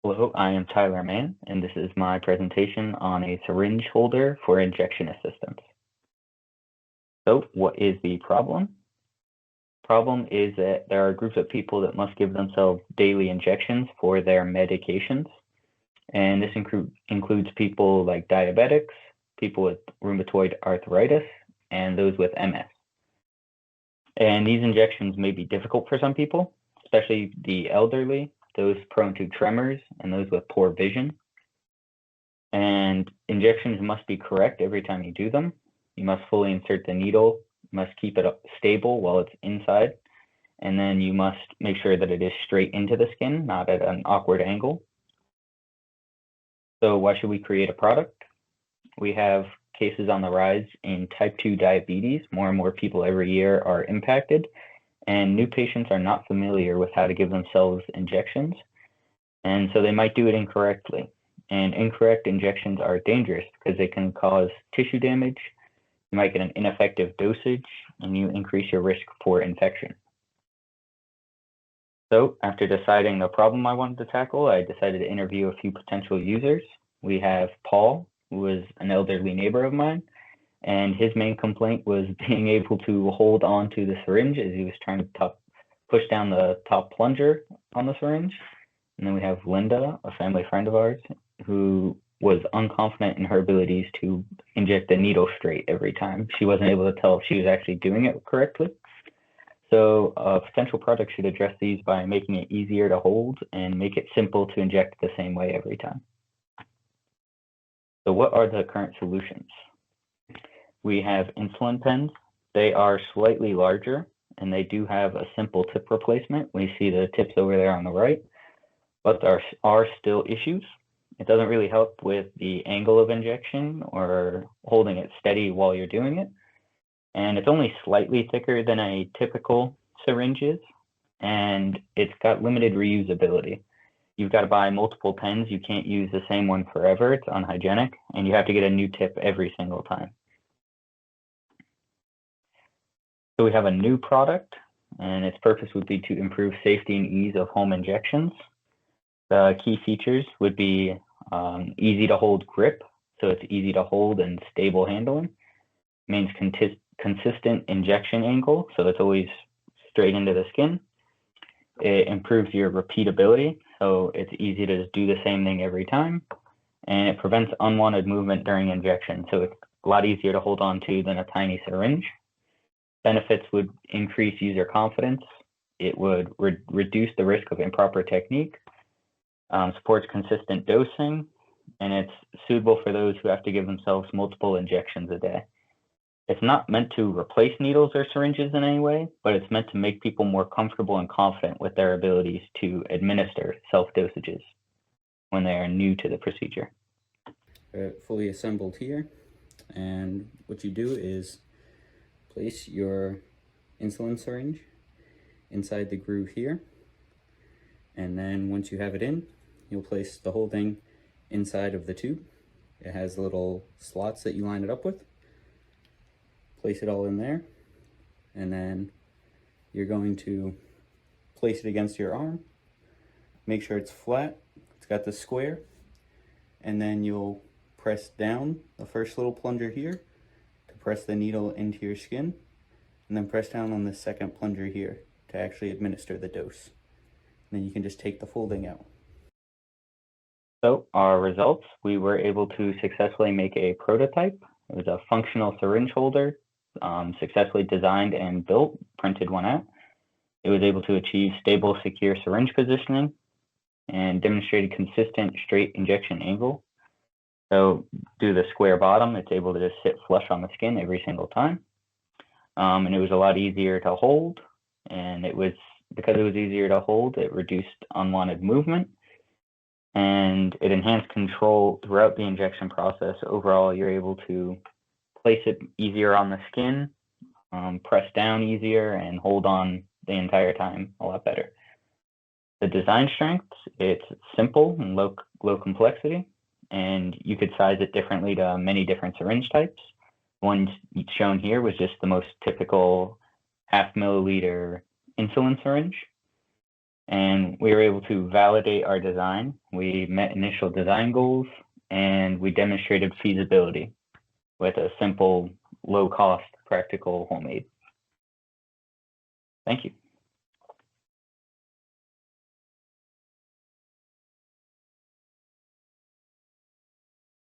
Hello, I am Tyler Mann, and this is my presentation on a syringe holder for injection assistance. So, what is the problem? Problem is that there are groups of people that must give themselves daily injections for their medications, and this includes people like diabetics, people with rheumatoid arthritis, and those with MS. And these injections may be difficult for some people, especially the elderly, those prone to tremors, and those with poor vision. And injections must be correct every time you do them. You must fully insert the needle, you must keep it stable while it's inside, and then you must make sure that it is straight into the skin, not at an awkward angle. So why should we create a product? We have cases on the rise in type 2 diabetes. More and more people every year are impacted, and new patients are not familiar with how to give themselves injections, and so they might do it incorrectly. And incorrect injections are dangerous because they can cause tissue damage, you might get an ineffective dosage, and you increase your risk for infection. So after deciding the problem I wanted to tackle, I decided to interview a few potential users. We have Paul, who was an elderly neighbor of mine, and his main complaint was being able to hold on to the syringe as he was trying to push down the top plunger on the syringe. And then we have Linda, a family friend of ours, who was unconfident in her abilities to inject the needle straight every time. She wasn't able to tell if she was actually doing it correctly. So a potential product should address these by making it easier to hold and make it simple to inject the same way every time. So what are the current solutions? We have insulin pens. They are slightly larger and they do have a simple tip replacement. We see the tips over there on the right, but there are still issues. It doesn't really help with the angle of injection or holding it steady while you're doing it. And it's only slightly thicker than a typical syringe is, and it's got limited reusability. You've got to buy multiple pens. You can't use the same one forever. It's unhygienic, and you have to get a new tip every single time. So we have a new product, and its purpose would be to improve safety and ease of home injections. The key features would be easy to hold grip, so it's easy to hold and stable handling. Means consistent injection angle, so it's always straight into the skin. It improves your repeatability, so it's easy to do the same thing every time. And it prevents unwanted movement during injection, so it's a lot easier to hold on to than a tiny syringe. Benefits would increase user confidence. It would reduce the risk of improper technique, supports consistent dosing, and it's suitable for those who have to give themselves multiple injections a day. It's not meant to replace needles or syringes in any way, but it's meant to make people more comfortable and confident with their abilities to administer self-dosages when they are new to the procedure. Fully assembled here, and what you do is place your insulin syringe inside the groove here, and then once you have it in, you'll place the whole thing inside of the tube. It has little slots that you line it up with. Place it all in there, and then you're going to place it against your arm. Make sure it's flat, it's got the square, and then you'll press down the first little plunger here to press the needle into your skin, and then press down on the second plunger here to actually administer the dose. And then you can just take the full thing out. So our results, we were able to successfully make a prototype. It was a functional syringe holder, successfully designed and built, printed one out. It was able to achieve stable, secure syringe positioning and demonstrated consistent straight injection angle. So due to the square bottom, it's able to just sit flush on the skin every single time. And it was a lot easier to hold. And because it was easier to hold, it reduced unwanted movement. And it enhanced control throughout the injection process. Overall, you're able to place it easier on the skin, press down easier, and hold on the entire time a lot better. The design strengths, it's simple and low complexity, and you could size it differently to many different syringe types. One shown here was just the most typical 0.5 milliliter insulin syringe. and we were able to validate our design. We met initial design goals, and we demonstrated feasibility with a simple, low-cost, practical home aid. Thank you.